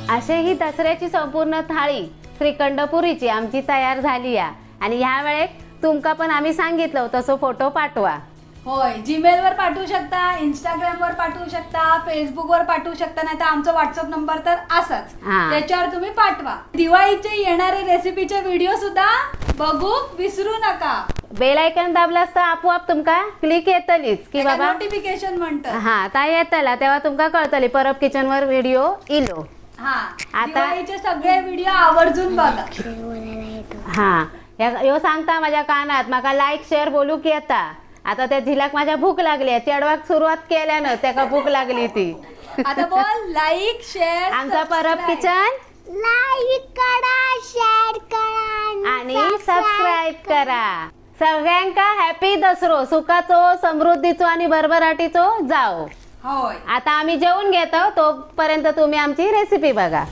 असे ही दसऱ्याची संपूर्ण थाळी श्रीखंड पुरीची आमची तयार झाली आहे आणि ह्या वेळेक तुमका पण आम्ही सांगितलं तसं फोटो पाठवा। होय, जीमेल वर पाठवू शकता, इंस्टाग्राम वर पाठवू शकता, फेसबुक वर पाठवू शकता, नाही तर आमचा व्हॉट्सअप नंबर तर असाच, त्याच्यावर तुम्ही पाठवा। दिवाळीचे येणारे रेसिपीचे व्हिडिओ सुद्धा बघू विसरू नका। बेल आयकॉन दाबलास तर आपोआप तुमका क्लिक येतलीच की बाबा नोटिफिकेशन म्हणतात, हा ता येतला तेव्हा तुमका कळतली परब किचन वर व्हिडिओ इलो। हा, आता दिवाळीचे सगळे व्हिडिओ आवर्जून बघा। हा, यो सांगता माझ्या कानात माका लाईक शेअर बोलू की येता। आता त्या झिलाक माझ्या भूक लागली, चढवाक सुरुवात केल्यानं त्याका भूक लागली ती। आता बोल, लाईक शेअर, आमचा परब किचन लाईक करा, शेअर करा आणि सबस्क्राईब करा। सगळ्यांका हॅपी दसरो, सुखाचो, समृद्धीचो आणि भरभराटीचो जाओ। होय, आता आम्ही जेवून घेतो, तोपर्यंत तुम्ही आमची रेसिपी बघा।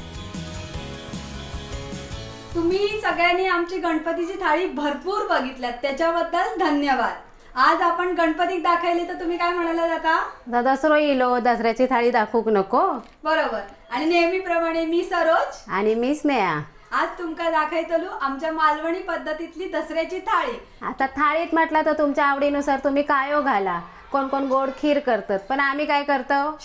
तुम्ही सगळ्यांनी आमची गणपतीची थाळी भरपूर बघितल्यात, त्याच्याबद्दल धन्यवाद। आज आपण गणपतीक दाखवली तर तुम्ही काय म्हणाला जाता? दसरो इलो, दसऱ्याची थाळी दाखवूक नको। बरोबर, आणि नेहमीप्रमाणे मी सरोज आणि मी स्नेहा आज तुमका दाखवतलो आमच्या मालवणी पद्धतीतली दसऱ्याची थाळी। आता थाळीत म्हटलं तर तुमच्या आवडीनुसार तुम्ही कायो घाला, कोण कोण गोड खीर करतात, पण आम्ही काय करतो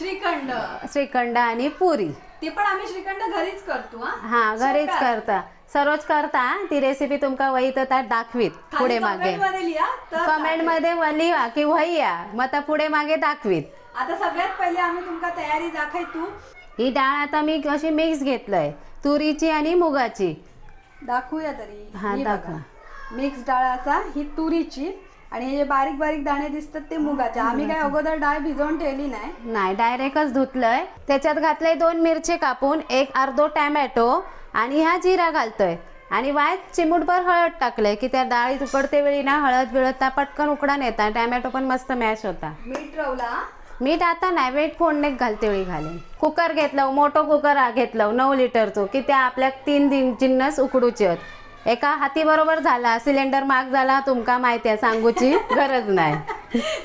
श्रीखंड आणि पुरी। ते पण आम्ही श्रीखंड घरीच करतो। हा, घरीच करता, सरोज करता। ती रेसिपी तुमका वहीत दाखवीत पुढे मागे, कमेंट मध्ये लिहा की वहिया मग पुढे मागे दाखवीत। आता सगळ्यात पहिले आम्ही तुमका तयारी दाखवतो। ही डाळ आता मी अशी मिक्स घेतलंय, तुरीची आणि मुगाची। दाखवूया तरी, हा दाखवा। मिक्स डाळ असा, ही तुरीची आणि हे जे बारीक बारीक दाणे दिसतात ते मुगाचे। आम्ही काय अगोदर डाळ भिजवून ठेवली नाही, डायरेक्टच धुतलंय। त्याच्यात घातलंय 2 मिरची कापून, एक अर्धो टॅमॅटो आणि ह्या जिरा घालतोय आणि वायत चिमूटभर हळद टाकलंय की त्या डाळीत उकडते वेळी ना हळद बिळद पटकन उकडा नेता। टॅमॅटो पण मस्त मॅश होता। मीठ रवला, मीठ आता नाही, वेट फोडणेक घालते वेळी घालेन। कुकर घेतलं, मोठो कुकर घेतलं 9 लिटरचो की त्या आपल्या 3 जिन्नस उकडूचे आहेत। एका हाती बरोबर झाला। सिलेंडर महाग झाला तुमका माहिती आहे, सांगूची गरज नाही,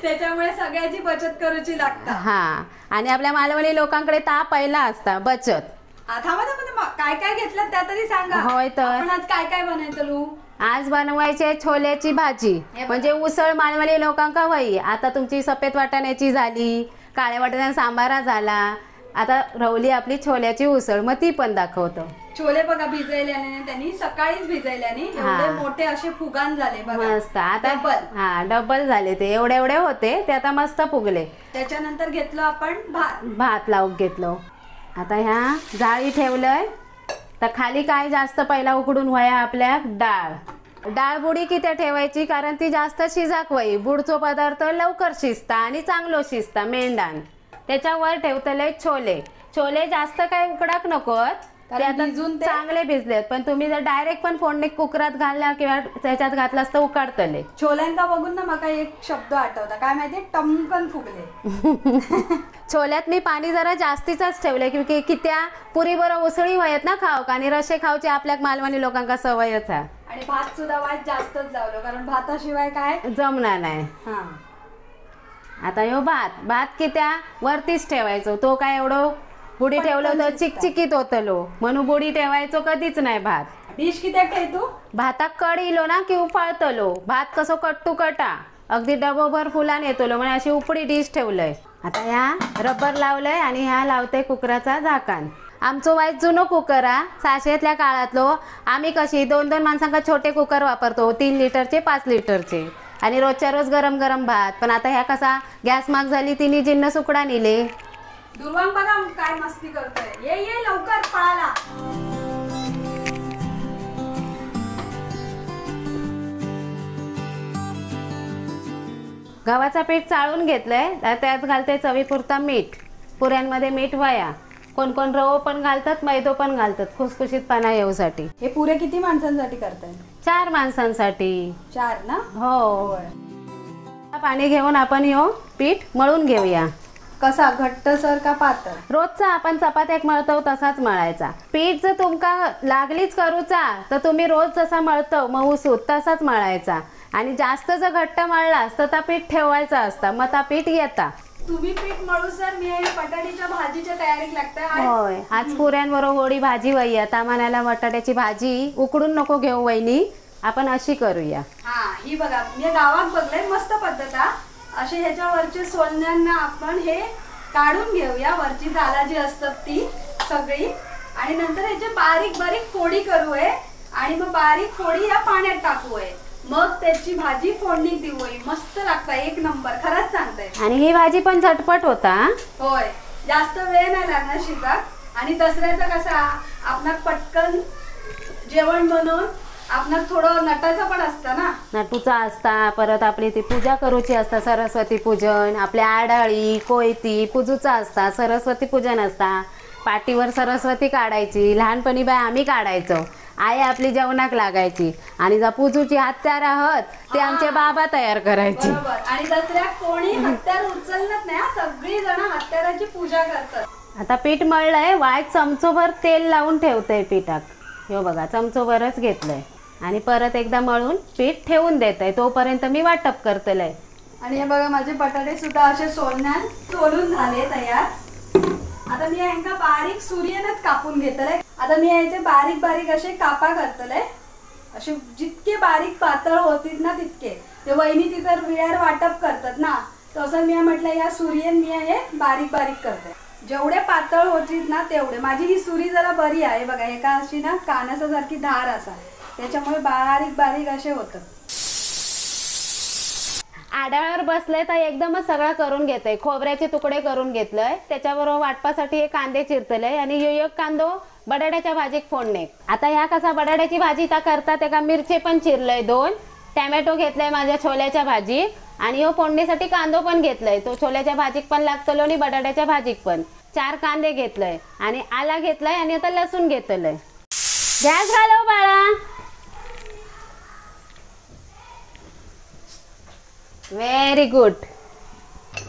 त्याच्यामुळे सगळ्याची बचत करूची लागते। हा, आणि आपल्या मालवणी लोकांकडे पहिला असता बचत। थांबा, काय काय घेतलं त्या तरी सांगा। होय, तर आज काय काय बनायचं? आज बनवायचे छोल्याची भाजी, म्हणजे उसळ मालवणी लोकांका होई। आता तुमची सफेद वाटाण्याची झाली, काळ्या वाटाण्याचा सांबारा झाला, आता रवली आपली छोल्याची उसळ, मग ती पण दाखवतो। छोले बघा भिजवल्याने, त्यांनी सकाळीच भिजवल्याने एवढे मोठे असे फुगान झाले बघा, मस्त। आता डबल झाले, ते एवढे एवढे होते ते आता मस्त फुगले। त्याच्यानंतर घेतलो आपण भात लावून घेतलो। आता ह्या जाळी ठेवलंय, तर खाली काय जास्त पहिला उकडून व्हाया आपल्या डाळ बुडी किती ठेवायची, कारण ती जास्त शिजाक वय, बुडचो पदार्थ लवकर शिजता आणि चांगलो शिजता मेंढान। त्याच्यावर ठेवतले छोले जास्त काय उकडाक नकोत, ते आता चांगले भिजलेत, पण तुम्ही जर डायरेक्ट पण फोडणी कुकरात घालला किंवा त्याच्यात घातलास तर उकडतले। छोल्यांका बघून ना मला एक शब्द आठवता, काय माहिती, टमकन फुगले। छोल्यात मी पाणी जरा जास्तीच ठेवले की त्या पुरी बरोबर उसळी वयत ना खाऊक, आणि रशे खाऊची आपल्या मालवणी लोकांका सवयच आहे। आणि भात सुद्धा वाईट जास्तच जावलो, कारण भाताशिवाय काय जमणार नाही। आता ह्यो भात कित्या वरतीच ठेवायचो, तो काय एवढं बुडी ठेवलं तर चिकचिकीत होतलो, म्हणून बुडी ठेवायचो कधीच नाही। भात डिश किती ठेवतो, भाताक कड इलो ना की उफाळतलो, भात कसो कट्टू कटा अगदी डबोभर फुलान येतलो, म्हणजे अशी उपडी डिश ठेवलंय। आता ह्या रबर लावलंय आणि ह्या लावते कुकराचा झाकण। आमचो वाईट जुनो कुकर हा, 600तल्या काळातलो। आम्ही कशी 2-2 माणसांका छोटे कुकर वापरतो, 3 लिटरचे 5 लिटरचे, आणि रोजच्या रोज गरम गरम भात। पण आता ह्या कसा गॅस महाग झाली, तिन्ही जिन्नस उकडा नेले। दुर्वांग बघा काय मस्ती करतोय, ये लवकर पळाला। गव्हाचा पीठ चाळून घेतलंय, त्यात घालते चवीपुरता मीठ। पुऱ्यांमध्ये मीठ वया, कोण कोण रवो पण घालतात, मैदो पण घालतात खुसखुशीतपणा येऊसाठी। हे पुरे किती माणसांसाठी करताय? 4 माणसांसाठी। 4 ना? हो। पाणी घेऊन आपण ह्यो पीठ मळून घेऊया। कसा, घट्टसर का पातळ? रोजचा आपण चपात्याक मळतो तसाच मळायचा। पीठ जर तुमका लागलीच करूचा तर तुम्ही रोज जसा मळतो मऊसूत तसाच मळायचा, आणि जास्त जर घट्ट मळलास तर ता पीठ ठेवायचा असता, मग ता पीठ येता। तुम्ही पीठ मळू सर मी आहे बटाट्याच्या भाजीच्या तयारीत लागतंय. होय, आज पुऱ्यांबरोबर गोडी भाजी वही. आता म्हणाला बटाट्याची भाजी उकडून नको घेऊ वहिनी, आपण अशी करूया. हा ही बघा मी गावात बघलंय मस्त पद्धत असे ह्याच्यावरचे सोलण्यांना आपण हे काढून घेऊया, वरची जाला जी असतात ती सगळी, आणि नंतर ह्याचे बारीक बारीक फोडी करू आहे आणि मग बारीक फोडी या पाण्यात टाकू आहे, मग त्याची भाजी फोडणी देऊ आहे. मस्त लागतं, एक नंबर, खरंच सांगते. आणि ही भाजी पण झटपट होता. होय, जास्त वेळ नाही लागणार शिजाक. आणि दसऱ्याचा कसा आपला पटकन जेवण बनवून आपणाक थोडं नटाचं पण असतं ना, नटूचा असता, परत आपली ती पूजा करूची असता, सरस्वती पूजन, आपल्या आडाळी कोयती पूजूचा असता, सरस्वती पूजन असता, पाठीवर सरस्वती काढायची. लहानपणी बाय आम्ही काढायचो, आई आपली जेवणाक लागायची आणि जा पूजूची हत्यार आहोत ते आमचे बाबा तयार करायचे. बरोबर. आणि दसऱ्यात कोणी हत्यार उचलत नाही, सगळी जण हत्याराची पूजा करतात. आता पीठ मळलंय, वाय चमचोभर तेल लावून ठेवतंय पिठात. हे बघा चमचोभरच घेतलंय आणि परत एकदा मळून पीठ ठेवून देतंय, तोपर्यंत मी वाटप करतलंय. आणि हे बघा माझे बटाटे सुद्धा असे सोलून झाले तयार. आता मी यांका बारीक सुरीयनच कापून घेतलंय. आता मी याचे बारीक बारीक असे कापा करतलंय, असे जितके बारीक पातळ होतील ना तितके. ते वहिनी तिथं विळ्यावर वाटप करतात ना, तसं मी म्हटलं या सुरीयन मी हे बारीक बारीक करते. जेवढे पातळ होतील ना तेवढे. माझी ही सुरी जरा बरी आहे बघा, एका अशी ना कानासारखी धार असा, त्याच्यामुळे बारीक बारीक असे होतं. आडाळावर बसलंय तर एकदमच सगळं करून घेतय. खोबऱ्याचे तुकडे करून घेतलंय, त्याच्याबरोबर वाटपासाठी हे कांदे चिरतलंय आणि एक कांदो बटाट्याच्या भाजीक फोडणे. आता ह्या कसा बटाट्याची भाजी त्या करतात, एका मिरची पण चिरलंय, 2 टॅमॅटो घेतलंय माझ्या छोल्याच्या भाजी, आणि हो फोडणीसाठी कांदो पण घेतलाय, तो छोल्याच्या भाजीक पण लागतलो आणि बटाट्याच्या भाजीक पण. 4 कांदे घेतलंय आणि आला घेतलाय आणि आता लसूण घेतलंय. गॅस घालव बाळा. Very good.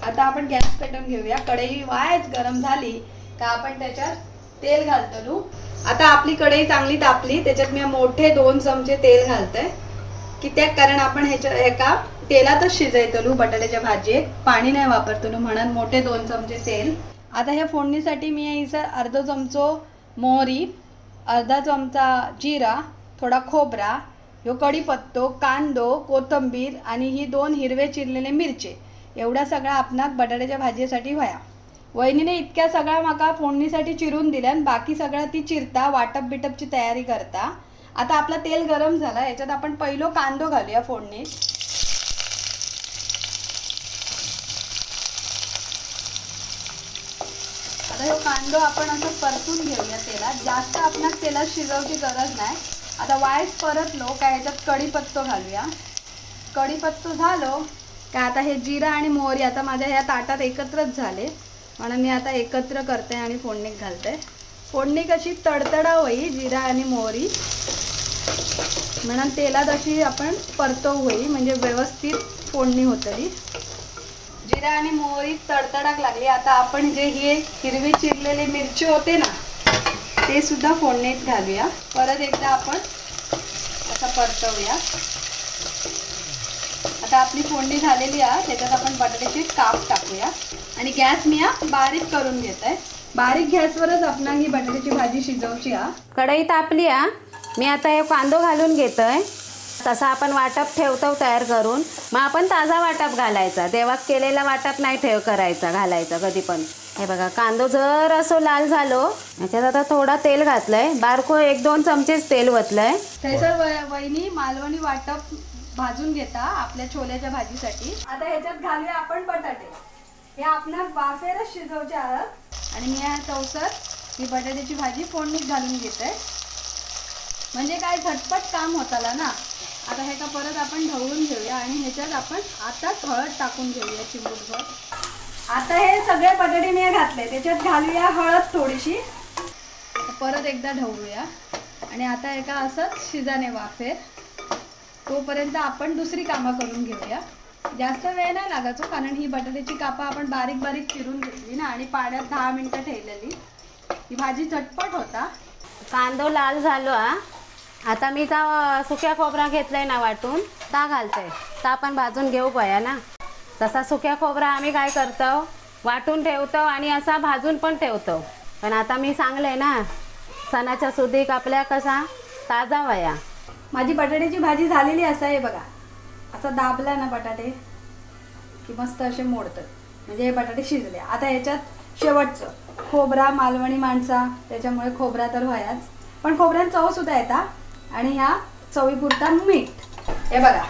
आता आपण गॅस पेटवून घेऊया. कढई वायच गरम झाली का आपण त्याच्यात तेल घालतो. आता आपली कढई चांगली तापली, त्याच्यात मी मोठे 2 चमचे तेल घालते. कित्याक कारण आपण ह्याच्या एका तेलातच शिजायतलो बटाट्याच्या भाजीत, पाणी नाही वापरतो म्हणून मोठे 2 चमचे तेल. आता ह्या फोडणीसाठी मी इथं अर्धा चमचो मोहरी, अर्धा चमचा जिरा, थोडा खोबरा, ह्यो कढीपत्तो, कांदो, कोथिंबीर आणि ही 2 हिरवे चिरलेले मिरचे, एवढा सगळा आपणाक बटाट्याच्या भाजीसाठी व्हाया. वहिनीने इतक्या सगळ्या माका फोडणीसाठी चिरून दिल्या, बाकी सगळं ती चिरता वाटप बिटपची तयारी करता. आता आपला तेल गरम झाला, याच्यात आपण पहिलो कांदो घालूया फोडणीत. आता हे कांदो आपण असं परतून घेऊया तेलात. जास्त आपणाक तेलात शिजवची गरज नाही. आता वायस परतलो काय ह्याच्यात कढीपत्तो घालूया. कढीपत्तो झालो का आता हे जिरा आणि मोहरी आता माझ्या ह्या ताटात एकत्रच झाले, म्हणून मी आता एकत्र करते आणि फोडणीत घालते. फोडणी कशी तडतडा होई जिरा आणि मोहरी, म्हणून तेलात अशी आपण परतवू होई, म्हणजे व्यवस्थित फोडणी होतली. जिरा आणि मोहरी तडतडाक लागली. आता आपण जे हे हिरवी चिरलेले मिरची होते ना ते सुद्धा फोडणीत घालूया. परत एकदा आपण असं परतवूया. आता आपली फोडणी झालेली आहे, त्याच्यात आपण बटाट्याचे काप टाकूया आणि गॅस मी बारीक करून घेत आहे. बारीक गॅसवरच आपण ही बटाट्याची भाजी शिजवची आहे. कढई तापली आ, मी आता हे कांदो घालून घेतोय. तसा आपण वाटप ठेवतो तयार करून, मग आपण ताजा वाटप घालायचा, देवाक केलेला वाटप नाही करायचा, घालायचा कधी पण. हे बघा कांदो जर असो लाल झालो, याच्यात आता थोडा तेल घातलंय, बारको 1-2 चमचेच तेल वतलंय. त्याच्यावर वहिनी मालवणी वाटप भाजून घेता आपल्या छोल्याच्या भाजीसाठी. आता ह्याच्यात घालूया आपण बटाटे. हे आपल्या वाफेरच शिजवचे आहात आणि मी या चौसर ही बटाट्याची भाजी फोडणीत घालून घेते, म्हणजे काय झटपट काम होताला ना. आता हे का परत आपण ढवळून घेऊया आणि ह्याच्यात आपण आता हळद टाकून घेऊया चिमूटभर. आता हे सगळे बटाटे मी घातले, त्याच्यात घालूया हळद थोडीशी. परत एकदा ढवळूया आणि आता एका असंच शिजाने वाफेर, तोपर्यंत आपण दुसरी कामं करून घेऊया. जास्त वेळ नाही लागायचो, कारण ही बटाट्याची कापा आपण बारीक बारीक चिरून घेतली ना आणि पाण्यात 10 मिनिटं ठेवलेली. ही भाजी झटपट होता. कांदो लाल झालो आ, आता मी त्या सुक्या खोबरा घेतलाय ना वाटून, ता घालते. ता आपण भाजून घेऊ पया ना. तसा सुक्या खोबरा आम्ही काय करतो, वाटून ठेवतो आणि असा भाजून पण ठेवतो. पण आता मी सांगले ना, सणाच्या सुदीक आपल्या कसा ताजा वया. माझी बटाट्याची भाजी झालेली आहे बघा. असं दाबला ना बटाटे की मस्त असे मोडतात, म्हणजे हे बटाटे शिजले. आता ह्याच्यात शेवटचं खोबरा, मालवणी माणसा त्याच्यामुळे खोबरा तर व्हायाच, पण खोबऱ्यात चव सुद्धा येतात. आणि ह्या चवीपुरता मीठ. हे बघा,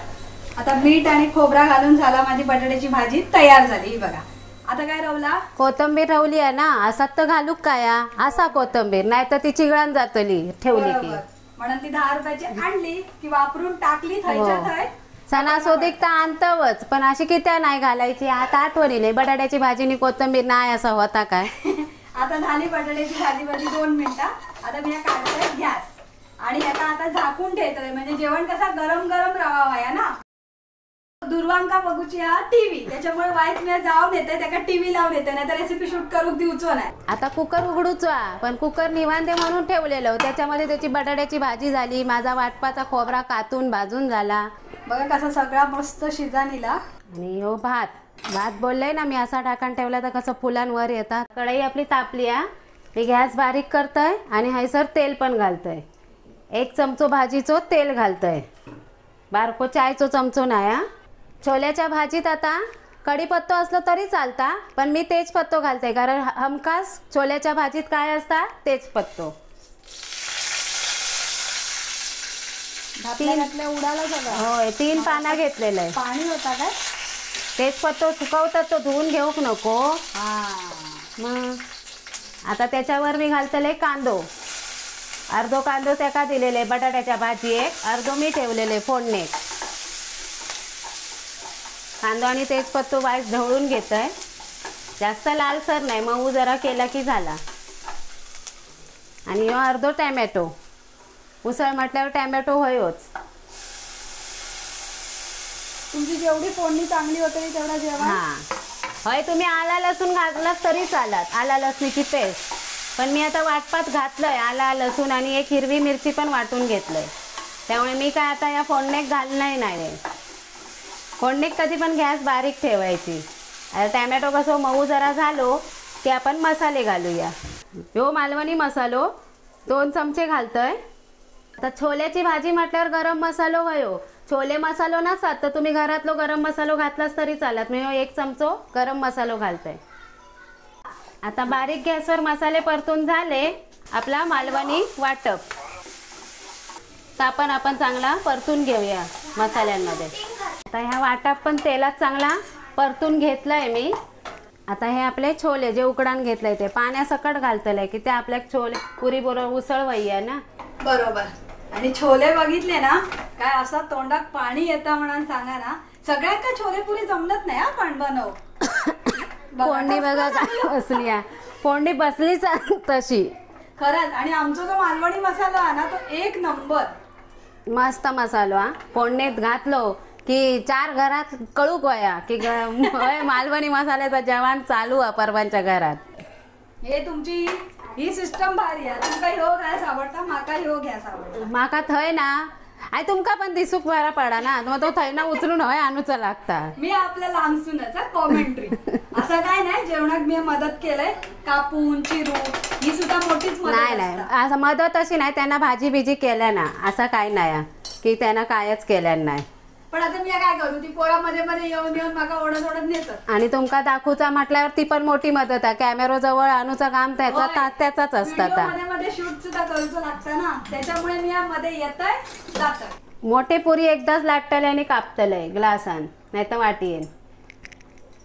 आता मीठ आणि खोबरा घालून झाला माझी बटाट्याची भाजी तयार झाली. ही बघा, आता काय रवला, कोथंबीर ठेवली आहे ना, असात तर घालूक काय असा कोथंबीर, नाही तर ती चिघळान जातली ठेवली की. म्हणून ती 10 रुपयाची आणली की वापरून टाकली थयच्या थय. सणासुदीक तर आणतवच, पण अशी किती नाही घालायची. आता आठवणी नाही, बटाट्याची भाजीनी कोथंबीर नाही असा होता काय. आता झाली बटाट्याची भाजी 2 मिनिटं. आता मी काढतोय गॅस आणि याचा आता झाकून ठेवतोय, म्हणजे जेवण कसा गरम गरम रवावा या ना. दुर्वांका बघूची हा टीव्ही, त्याच्यामुळे वाईट मी जाऊन येते त्याका टीव्ही लावून येते, नाही तर रेसिपी शूट करू दिवचो नाही. आता कुकर उघडूच, पण कुकर निवांते म्हणून ठेवलेलं, त्याच्यामध्ये त्याची बटाट्याची भाजी झाली. माझा वाटपाचा खोबरा कातून भाजून झाला. बघा कसा सगळा मस्त शिजानीला. आणि हो भात बोललंय ना मी, असा टाकण ठेवला तर कसं फुलांवर येतात. कढई आपली तापली आहे. मी गॅस बारीक करतोय आणि हैसर तेल पण घालतोय. 1 चमचो भाजीचो तेल घालतोय, बारको चायचो चमचो नाही. छोल्याच्या भाजीत आता कढीपत्तो असलो तरी चालता, पण मी तेजपत्तो घालते, कारण हमखास छोल्याच्या भाजीत काय असता, तेजपत्तो. उडाला सगळं. होय, 3 पानं घेतलेलं आहे. पाणी होता काय. तेजपत्तो सुकवतात तो, धुवून घेऊक नको. मग आता त्याच्यावर मी घालतले कांदो. अर्धो कांदो त्याका दिलेले बटाट्याच्या भाजीक, अर्धो मी ठेवलेले फोडणीक. कांदो आणि तेजपत्तो वाईस ढवळून घेतोय, जास्त लालसर नाही, मऊ जरा केला की झाला. आणि ह्यो अर्धो टॅमॅटो. उसळ म्हटल्यावर टॅमॅटो होयोच. तुमची जेवढी फोडणी चांगली होते तेवढा जेवण. होय, तुम्ही आला लसूण घातलात तरी चालत, आला लसणीची पेस्ट. पण मी आता वाटपात घातलंय आला लसूण आणि 1 हिरवी मिरची पण वाटून घेतलंय, त्यामुळे मी काय आता या फोडणीक घालणार नाही. फोडणीक कधी पण गॅस बारीक ठेवायची. आता टॅमॅटो कसं मऊ जरा झालो की आपण मसाले घालूया. ह्यो मालवणी मसालो 2 चमचे घालतोय. आता छोल्याची भाजी म्हटल्यावर गरम मसालो वयो. छोले मसालो नसतात तर तुम्ही घरातलो गरम मसालो घातलास तरी चालत. मी 1 चमचो गरम मसालो घालतोय. आता बारीक गॅसवर मसाले परतून झाले, आपला मालवणी वाटप तर आपण चांगला परतून घेऊया मसाल्यांमध्ये. आता ह्या वाटप पण तेलात चांगला परतून घेतलाय मी. आता हे आपले छोले जे उकडान घेतलंय ते पाण्यासकट घालतलंय की ते आपल्या छोले पुरी बरोबर उसळ वय ना. बरोबर. आणि छोले बघितले ना काय असं तोंडात पाणी येतं म्हणून सांगा ना. सगळ्यात का छोले पुरी जमलत नाही हा, पण बनव. फोडणी बघा काय बसली, फोडणी बसलीच तशी खरंच. आणि आमचा जो मालवणी मसाला आहे ना तो 1 नंबर मस्त मसालो. फोडणीत घातलो की 4 घरात कळूक वया की मालवणी मसाल्याचा जेवण चालू आहे परवांच्या घरात. हे तुमची ही सिस्टम भारी आहे. तुमका ह्यो घ्यास आवडता, माका ह्यो घ्यास आवडता. माका थंय ना, आणि तुमका पण दिसूक बरा पडा ना, मग तो थंय ना उचलून हय आणूचा लागता. मी आपल्या लांबसूनच कॉमेंट्री असं काय नाही. जेवणात मी मदत केलंय, कापून चिरून, ही सुद्धा मोठीच मदत. नाही असं मदत अशी नाही, त्यांना भाजी बिजी केल्या ना असं काय नाही की त्यांना कायच केल्या नाही. पण आता मी काय करू, ती पोरामध्ये मध्ये येऊन माका ओढत नेतात. आणि तुमका दाखवूचा म्हटल्यावर ती पण मोठी मदत आहे. कॅमेरा जवळ आणूचं काम त्याचाच असतं. मध्ये शूट सुद्धा करूचं लागतं ना, त्याच्यामुळे मी मध्ये येतय जातय. मोठे पुरी एकदाच लाटतले आणि कापतलंय ग्लासान, नाही तर वाटी येईल.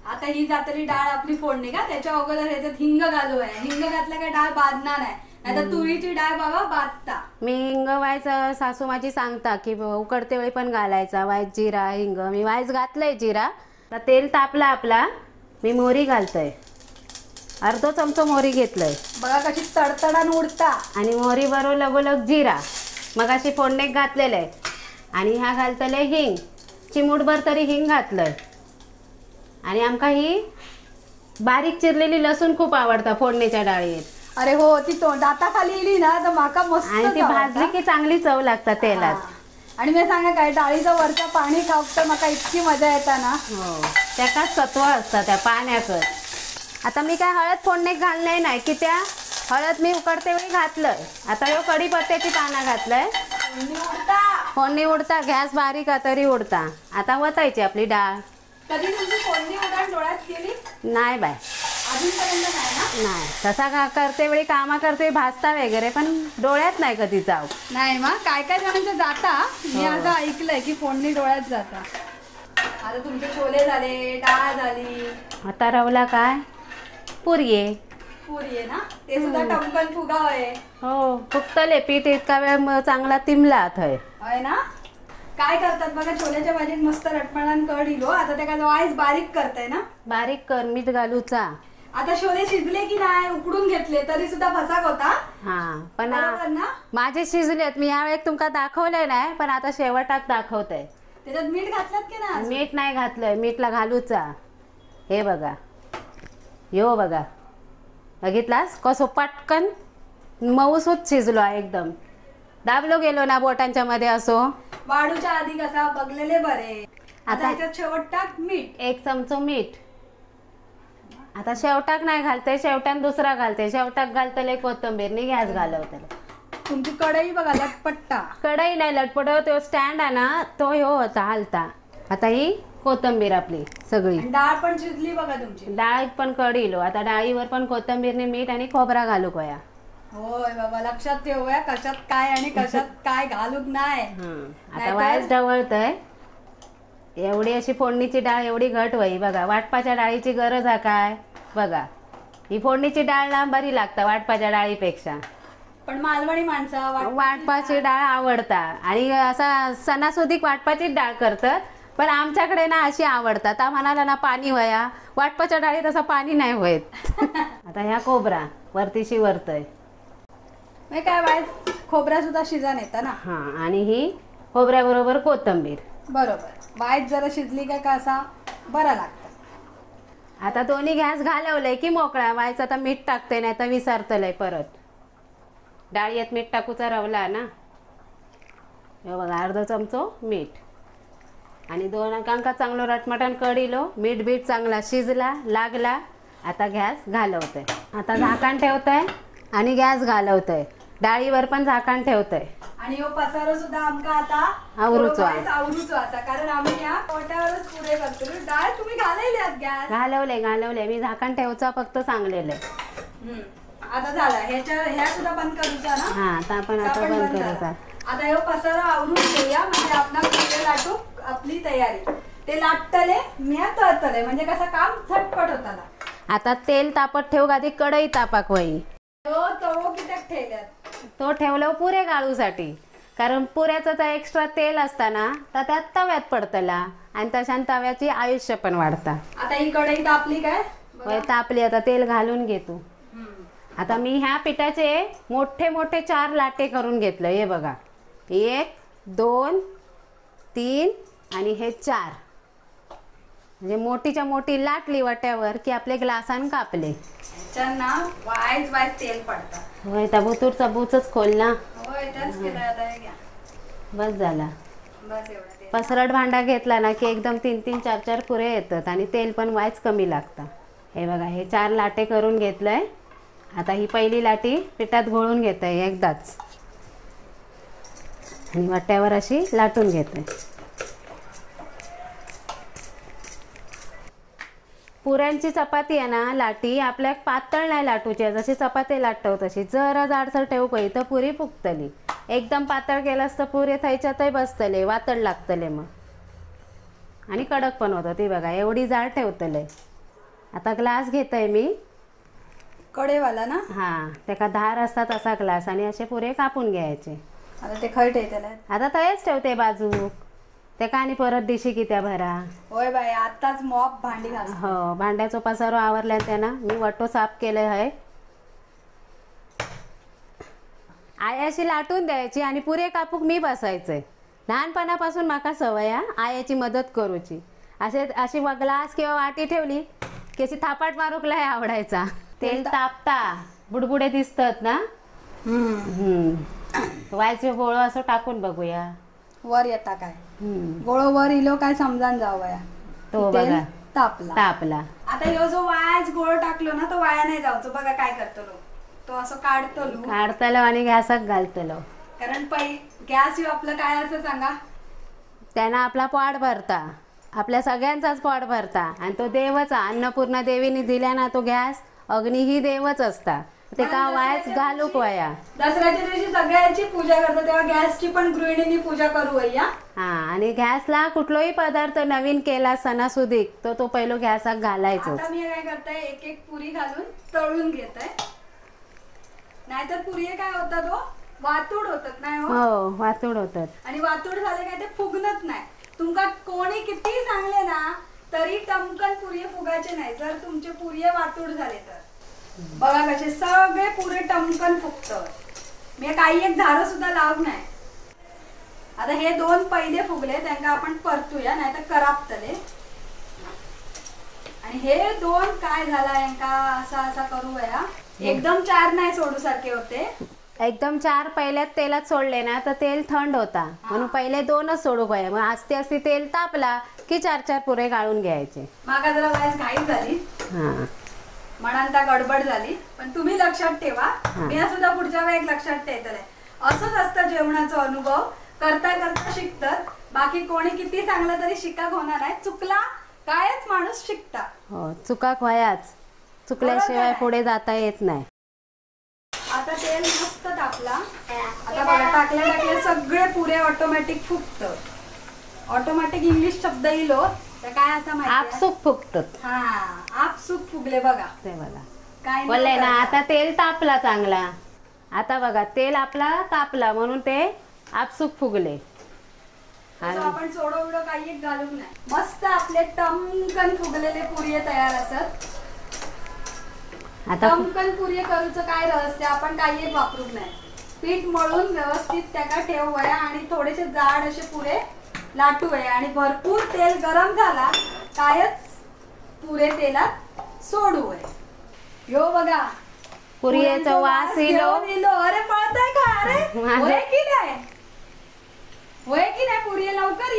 आता ही जातली डाळ आपली फोडणी का, त्याच्या अगोदर ह्याच्यात हिंग घालू आहे. हिंग घातलं काय डाळ बांधणार नाही, नाहीतर तुरीची डाळ बाबा बांधता. मी हिंग वायच सासू माझी सांगता की उकडते वेळी पण घालायचा वायच जिरा हिंग. मी वायच घातलंय जिरा. तर तेल तापला आपला, मी मोहरी घालतोय. अर्धो चमचो मोहरी घेतलंय. बघा कशी तडतडान उडता. आणि मोहरी बरोबर लगोलग जिरा मग अशी फोडणीक घातलेलं आहे. आणि ह्या घालतले हिंग, चिमूटभर तरी हिंग घातलंय. आणि आमका ही बारीक चिरलेली लसूण खूप आवडतं फोडणीच्या डाळीत. अरे हो, ती दाताखाली येली ना तर माका मस्त. आणि ती भाजली की चांगली चव लागतात तेलात. आणि मी सांगा काय, डाळीचं वरचं पाणी खाऊ तर माका इतकी मजा येता ना. हो, त्याकाच सत्व असतं त्या पाण्याचं. आता मी काय हळद फोडणे घालणे नाही की त्या हळद मी उकडते वेळी घातलंय. आता ह्यो कढीपत्त्याची पानं घातलंय. फोडणी उडता गॅस बारीक तरी उडता. आता वतायची आपली डाळ. कधी तुमची फोडणी उडान डोळ्यात गेली? नाही बाय, अजूनपर्यंत नाही ना? नाही. तसा करते वेळी कामा करते भाजता वगैरे, पण डोळ्यात नाही कधी जाऊ. नाही मग काय काय जणांचं जाता, मी असं ऐकलंय की फोडणी डोळ्यात जाता. आता तुमचे छोले झाले, डाळ झाली, आता रवला काय पुरी आहे. पुरी आहे ना, ते सुद्धा टमकन फुगाव आहे. हो, फुगतले पीठ इतका वेळ चांगला तिमला थंय. आहे ना. काय करतात बघा, छोल्याच्या भाजीत मस्त रटमणान कढ इलो. आता ते काय वाईस बारीक करताय ना? बारीक कर, मीठ घालूचा. आता छोले शिजले की नाही, उकडून घेतले तरी सुद्धा फसाक होता. हा, पण बरोबर ना? माझे शिजलेत. मी यावेळी तुमका दाखवलंय नाही, पण आता शेवटात दाखवतंय. त्याच्यात मीठ घातलात की नाही? मीठ नाही घातलंय, मीठला घालूचा. हे बघा, यो बघा, बघितलास कसं पटकन मऊसूत शिजलो आहे एकदम. दाबलो गेलो ना बोटांच्या मध्ये असो. वाढूच्या आधी कसा बघलेले बरे. आता ह्याच्यात शेवट टाक मीठ, 1 चमचो मीठ. आता शेवटाक नाही घालते, शेवटान दुसरा घालते. शेवटाक घालतले कोथिंबीर गॅस घालवतले. तुमची कढई बघा लटपट्टा. कढई नाही लटपट, तो स्टँड आहे ना तो ह्यो होता हलता. आता ही कोथिंबीर आपली सगळी. डाळ पण शिजली बघा तुमची. डाळ पण कढीलो. आता डाळीवर पण कोथिंबीरने मीठ आणि खोबरा घालू कोया. होय बाबा, लक्षात ठेवूया कशात काय आणि कशात काय घालूक नाही. आता वायच ढवळतय. एवढी अशी फोडणीची डाळ एवढी घट होई बघा. वाटपाच्या डाळीची गरज आहे काय बघा. ही फोडणीची डाळ ना बरी लागता वाटपाच्या डाळीपेक्षा. पण मालवणी माणसं वाटपाची डाळ आवडता आणि असा सणासुदीक वाटपाची डाळ करतात. पण आमच्याकडे ना अशी आवडतात. म्हणाला ना पाणी वया, वाटपाच्या डाळीत असं पाणी नाही होत. आता ह्या खोबरा वरती शिवरतय. काय वाईस खोबरा सुद्धा शिजन येतं ना. हा, आणि ही खोबऱ्याबरोबर कोथिंबीर. बरोबर, वाईट जरा शिजली का असा बरा लागतं. आता दोन्ही गॅस घालवलंय की मोकळा व्हायचं. आता मीठ टाकते नाही तर विसरतलंय परत. डाळीत मीठ टाकूचा रवला ना. हे बघा, अर्धा चमचो मीठ आणि 2 अंका चांगलं रटमटण कढीलो. मीठ बीठ चांगला शिजला लागला. आता गॅस घालवतंय. आता झाकण ठेवतंय आणि गॅस घालवतंय. डाळीवर पण झाकण ठेवतंय. आणि हो पसारो सुद्धा आमका आता आवरूचो आता, कारण आम्ही या पोट्यावरच पुरे करतो. डाळ तुम्ही घालायल्यात गॅस घालवले मी झाकण ठेवचा फक्त सांगलेलं. आता झाला ह्या सुद्धा बंद करूचा ना. हा, आता आपण आता बंद करायचा. आता हे पसारा आवरून घेऊया, म्हणजे आपला पुरे लाटू आपली तयारी. ते लाटतले मी तळतले, म्हणजे कसं काम झटपट होता. आता तेल तापत ठेवू आधी कढई तापाक वही. तवो कित्याक ठेवल्यात? तो ठेवलं पुरे गाळूसाठी. कारण पुऱ्याचं तर एक्स्ट्रा तेल असताना तर त्यात तव्यात पडतला आणि तशान तव्याची आयुष्य पण वाढता. आता ही कढई तापली काय? तापली. आता तेल घालून घेतो. आता मी ह्या पिठाचे मोठे मोठे 4 लाटे करून घेतलं. हे बघा, 1 2 3 आणि हे 4. म्हणजे मोठीच्या मोठी लाटली वाट्यावर की आपले ग्लासान कापले. वाईज तेल पडतं. होय, तबूतूरचा बूचच खोल ना. होय, त्याच केलं. आता हे घ्या, बस झाला. बस एवढं. पसरट भांडा घेतला ना की एकदम 3-3 4-4 पुरे येतात आणि तेल पण वायच कमी लागतं. हे बघा, हे 4 लाटे करून घेतलंय. आता ही पहिली लाटी पिठात घोळून घेत आहे एकदाच आणि वाट्यावर अशी लाटून घेते. पुऱ्यांची चपाती आहे ना लाटी आपल्या पातळ नाही लाटूची. जशी चपाती लाटतो तशी जरा जाडसर ठेवू पाहिजे तर पुरी फुगतली. एकदम पातळ केलंस तर पुरे थैच्यातही बसतले, वातड लागतले मग आणि कडक पण होतं. ती बघा, एवढी जाड ठेवतले. आता ग्लास घेतोय मी कडेवाला ना. हा, त्याका धार असतात असा ग्लास आणि असे पुरे कापून घ्यायचे. आता ते खैट येतले. आता तयाच ठेवते बाजू. ते का आणि परत दिशी की त्या भरा. होय बाई, आताच मॉप भांडी घास. हो, भांड्याचं पसारो आवरल्या त्यांना मी वटो साफ केलं आहे. आयाशी लाटून द्यायची आणि पुरे कापूक मी बसायचंय. लहानपणापासून माका सवय आयाची मदत करूची. अशी ग्लास किंवा वाटी ठेवली की अशी थापाट मारूक लय आवडायचा. तेल तापता बुडबुडे दिसतात ना. वायचे गोळो असं टाकून बघूया. वर येता काय गोळो वर इलो काय समजान जावया. तो बघा तापला. आता ह्यो जो वायाच गोळ टाकलो ना तो वाया नाही जावचो. बघा काय करतलो तो असं काढतलो काढतलो आणि गॅसाक घालतलो. कारण गॅस ह्यो आपलं काय असं सांगा, त्यानं आपला पोट भरता, आपल्या सगळ्यांचाच पोट भरता. आणि तो देवच, अन्नपूर्णा देवीने दिल्या ना तो गॅस, अग्नी ही देवच असता. ते का वायाच घालूक वया. दसऱ्याच्या दिवशी सगळ्यांची पूजा करतो तेव्हा गॅसची पण गृहिणींनी पूजा करू वया. हा, आणि गॅसला कुठलाही पदार्थ नवीन केला सणासुदीक तो पहिलो गॅसाक घालायचो. आता मी काय करताय, एक एक पुरी घालून तळून घेताय. नाहीतर पुरी काय होतात हो, वातूड होतात नाही हो, वातूड होतात. आणि वातूड झाले काय ते फुगणत नाही. तुमका कोणी किती सांगले ना तरी टमकन पुरिये फुगायचे नाही जर तुमचे पुरिये वातूड झाले तर. बघा कसे सगळे पुरे टमकन फुगतात. मी काही एक झाडं सुद्धा लावत नाही. आता हे 2 पहिले फुगले त्यांना आपण परतूया नाही तर करापतले. आणि हे 2 काय झाला यांका असा करूया. एकदम 4 नाही सोडू सारखे होते. एकदम 4 पहिल्यात तेलात सोडले ना तर तेल थंड होता, म्हणून पहिले 2च सोडू पाहिजे. मग आस्ते आस्ते तेल तापला की 4 पुरे गाळून घ्यायचे. मागा जरा वाईस घाई झाली, हा, मनांता गडबड झाली. पण तुम्ही लक्षात ठेवा, मी सुद्धा पुढच्या वेळेस लक्षात ठेवतले. असंच असतं जेवणाचा अनुभव, करता करता शिकतात. बाकी कोणी किती सांगलं तरी शिकाक होणार नाही. चुकला कायच माणूस शिकता. हो, चुकाक वयाच, चुकल्याशिवाय पुढे जाता येत नाही. आता तेल मस्त तापला. आता बघा टाकल्या सगळे पुरे ऑटोमॅटिक फुगतं. ऑटोमॅटिक इंग्लिश शब्द इलो तर काय असं माहिती, आपसुक फुगतात. हा, आपसुक फुगले बघा. ते बघा काय बोलले ना. आता तेल तापला चांगला. आता बघा तेल आपला तापला म्हणून ते आपसुक फुगले. आपण सोडो बिडो काही एक घालूक नाही. मस्त आपले टमकन फुगलेले पुरिये तयार असत. आता टमकन पुरिये करूचं काय रहस्य, आपण काही एक वापरूक नाही. पीठ मळून व्यवस्थित त्याला ठेवूया आणि थोडेसे जाड असे पुरे लाटूया. आणि भरपूर तेल गरम झाला कायच पुरे तेलात सोडूया. यो बघा पुरीचा वास इलो. अरे पळताय का, अरे होय की नाही, होय की नाही. पुरी लवकर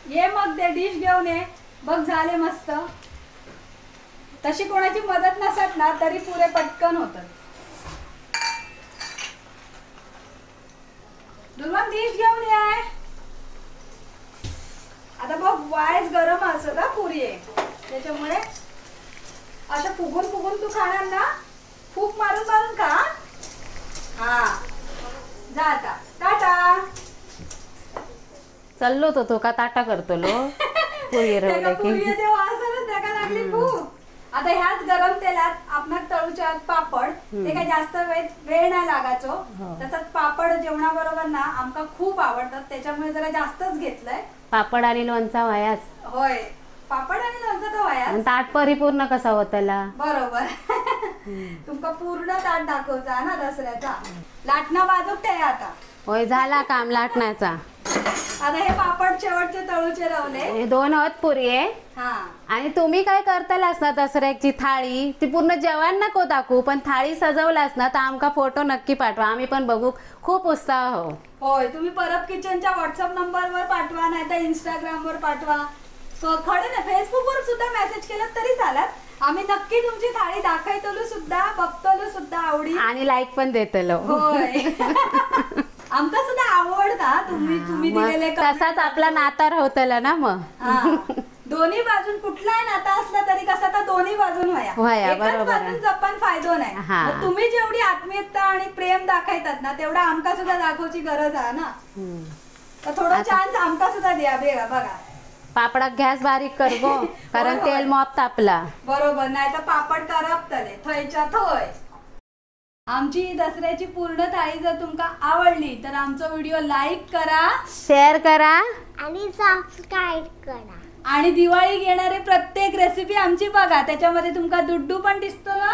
ये मग ते डिश घेऊन ये. बघ झाले मस्त. तशी कोणाची मदत नसत ना तरी पुरे पटकन होतात. दुर्गम डिश घेऊन ये. आता बघ वायस गरम असत का पुरी आहे, त्याच्यामुळे अशा फुगून फुगून तू खाणार ना, फूक मारून मारून खा. हा, जा आता, टाटा. चाललो तो का ताटा करतो लो पुरी रवले की. लागली भूक. आता ह्याच गरम तेलात आपण तळूच्या पापड, ते काय जास्त वेळ नाही लागायचो. तसंच पापड जेवणाबरोबर ना आमका खूप आवडतात, त्याच्यामुळे जरा जास्तच घेतलंय. पापड आणि लोणचा वयाच. होय, पापड आणि लोणचं तर वयाच. ताट परिपूर्ण कसा होतला. बरोबर. तुमका पूर्ण ताट दाखवचा ना दसऱ्याचा. लाटणं वाजवते आता. होय, झाला काम लाटण्याचा. आता हे पापड शेवटचे तळूचे रवले. 2 होत पुरी आहे. हा, आणि तुम्ही काय करतालास ना दसऱ्याची थाळी, ती पूर्ण जेवण नको दाखवू, पण थाळी सजवलास ना तर आमका फोटो नक्की पाठवा, आम्ही पण बघू. खूप उत्साह हो. होय, तुम्ही परब किचनच्या व्हॉट्सअप नंबरवर पाठवा, नाही तर इंस्टाग्रामवर पाठवा. खडे ना फेसबुकवर सुद्धा मेसेज केला तरी चालत. आम्ही नक्की तुमची थाळी दाखवतलो सुद्धा, बघतलो सुद्धा आवडी, आणि लाईक पण देतलो. होय. आमका सुद्धा आवडता तुम्ही दिलेले. तसाच आपला नाता होतला ना मग. दोन्ही बाजून कुठलाही नाता असला तरी कसा तर दोन्ही बाजून व्हाया. बरोबर. जपान फायदो नाही. तुम्ही जेवढी आत्मीयता आणि प्रेम दाखवतात ना तेवढा आमका सुद्धा दाखवची गरज आहे ना. तर थोडं चान्स आमका सुद्धा द्या. बेगा बघा पापडात गॅस बारीक कर गो, कारण तेल मॉप तापला. बरोबर, नाही तर पापड करपतले थयच्या थय. आमची दसऱ्याची पूर्ण थाळी जर तुमका आवडली तर आमचा व्हिडिओ लाईक करा, शेअर करा आणि सबस्क्राईब करा. आणि दिवाळी येणारे प्रत्येक रेसिपी आमची बघा. त्याच्यामध्ये तुमका दुड्डू पण दिसतो ना,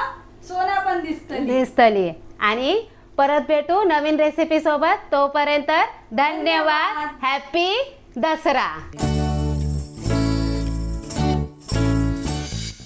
सोना पण दिसतली. आणि परत भेटू नवीन रेसिपी सोबत. तोपर्यंत धन्यवाद. हॅपी दसरा.